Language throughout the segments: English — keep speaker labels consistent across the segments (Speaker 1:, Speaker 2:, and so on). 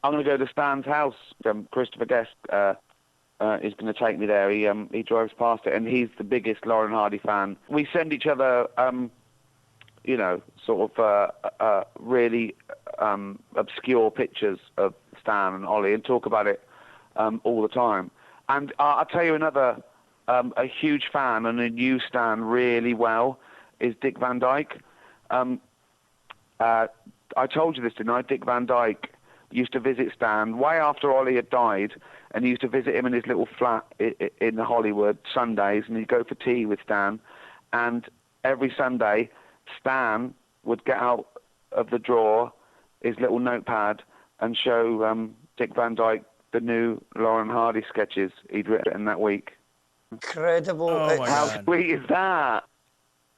Speaker 1: I'm going to go to Stan's house. Christopher Guest is going to take me there. He drives past it, and he's the biggest Laurel and Hardy fan. We send each other, you know, sort of really obscure pictures of Stan and Ollie, and talk about it all the time. And I'll tell you another, a huge fan and who knew Stan really well is Dick Van Dyke. I told you this, didn't I? Dick Van Dyke used to visit Stan way after Ollie had died, and he used to visit him in his little flat in Hollywood Sundays, and he'd go for tea with Stan. And every Sunday, Stan would get out of the drawer his little notepad and show Dick Van Dyke the new Laurel and Hardy sketches he'd written that week.
Speaker 2: Incredible.
Speaker 3: Oh my
Speaker 1: How
Speaker 3: God.
Speaker 1: sweet is that?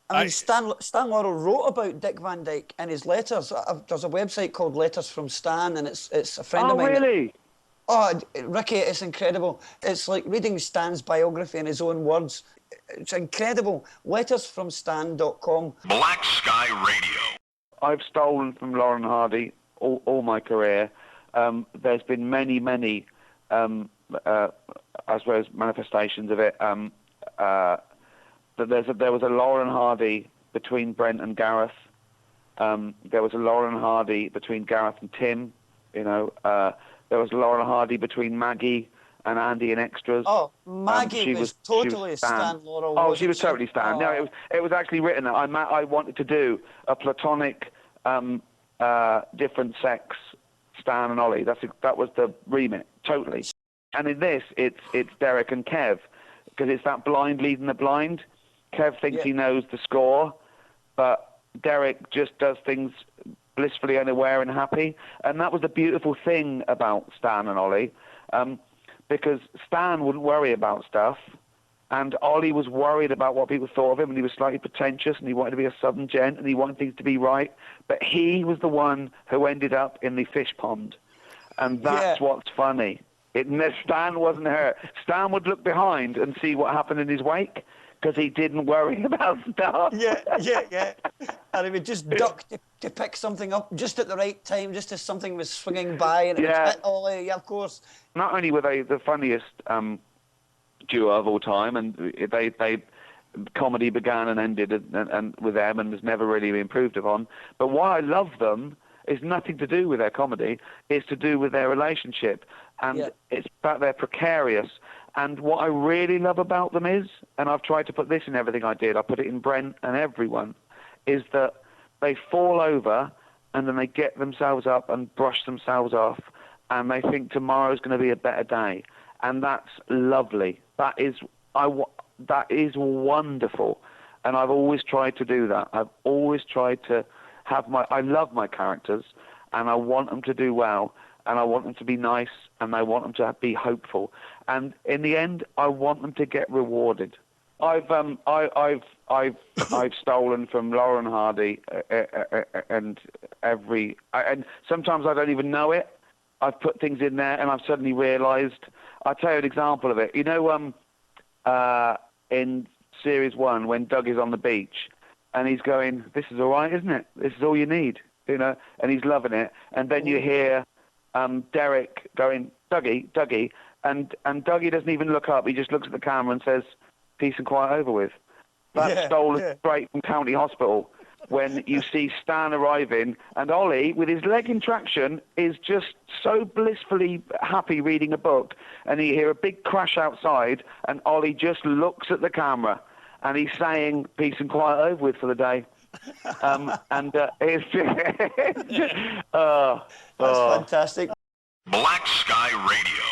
Speaker 2: I mean, Stan Laurel wrote about Dick Van Dyke in his letters. There's a website called Letters from Stan, and it's a friend of mine.
Speaker 1: Oh, really?
Speaker 2: Ricky, it's incredible. It's like reading Stan's biography in his own words. It's incredible. Lettersfromstan.com.
Speaker 4: Black Sky Radio.
Speaker 1: I've stolen from Laurel and Hardy all my career. There's been many, I suppose, manifestations of it. There was a Laurel and Hardy between Brent and Gareth. There was a Laurel and Hardy between Gareth and Tim. You know, there was Laurel and Hardy between Maggie and Andy and extras.
Speaker 2: Oh, Maggie was totally Stan Laurel.
Speaker 1: Oh, she was totally Stan. Oh. No, it was actually written that I wanted to do a platonic, different sex Stan and Ollie. That was the remit, totally. And in this, it's Derek and Kev, because it's that blind leading the blind. Kev thinks he knows the score, but Derek just does things blissfully unaware and happy. And that was the beautiful thing about Stan and Ollie, because Stan wouldn't worry about stuff, and Ollie was worried about what people thought of him, and he was slightly pretentious, and he wanted to be a southern gent, and he wanted things to be right. But he was the one who ended up in the fish pond, and that's what's funny. Stan wasn't hurt. Stan would look behind and see what happened in his wake, because he didn't worry about stuff.
Speaker 2: Yeah. And he would just duck to pick something up just at the right time, just as something was swinging by, and it would hit Ollie, of course. Not
Speaker 1: only were they the funniest duo of all time, and they comedy began and ended and with them and was never really improved upon, but why I love them is nothing to do with their comedy. It's to do with their relationship, and it's about their precarious. And what I really love about them is, and I've tried to put this in everything I did, I put it in Brent and everyone, is that they fall over and then they get themselves up and brush themselves off, and they think tomorrow's going to be a better day. And that's lovely. That is wonderful. And I've always tried to do that. I've always tried to have I love my characters, and I want them to do well, and I want them to be nice, and I want them to be hopeful. And in the end, I want them to get rewarded. I've stolen from Laurel and Hardy, and sometimes I don't even know it. I've put things in there, and I've suddenly realised. I'll tell you an example of it. You know, in Series 1, when Doug is on the beach, and he's going, "This is all right, isn't it? This is all you need," you know, and he's loving it. And then you hear Derek going, "Dougie," and Dougie doesn't even look up. He just looks at the camera and says, "Peace and quiet over with." That's stolen straight from County Hospital. When you see Stan arriving, and Ollie, with his leg in traction, is just so blissfully happy reading a book, and you hear a big crash outside, and Ollie just looks at the camera, and he's saying, "Peace and quiet over with for the day." It's just,
Speaker 2: that's fantastic.
Speaker 4: Black Sky Radio.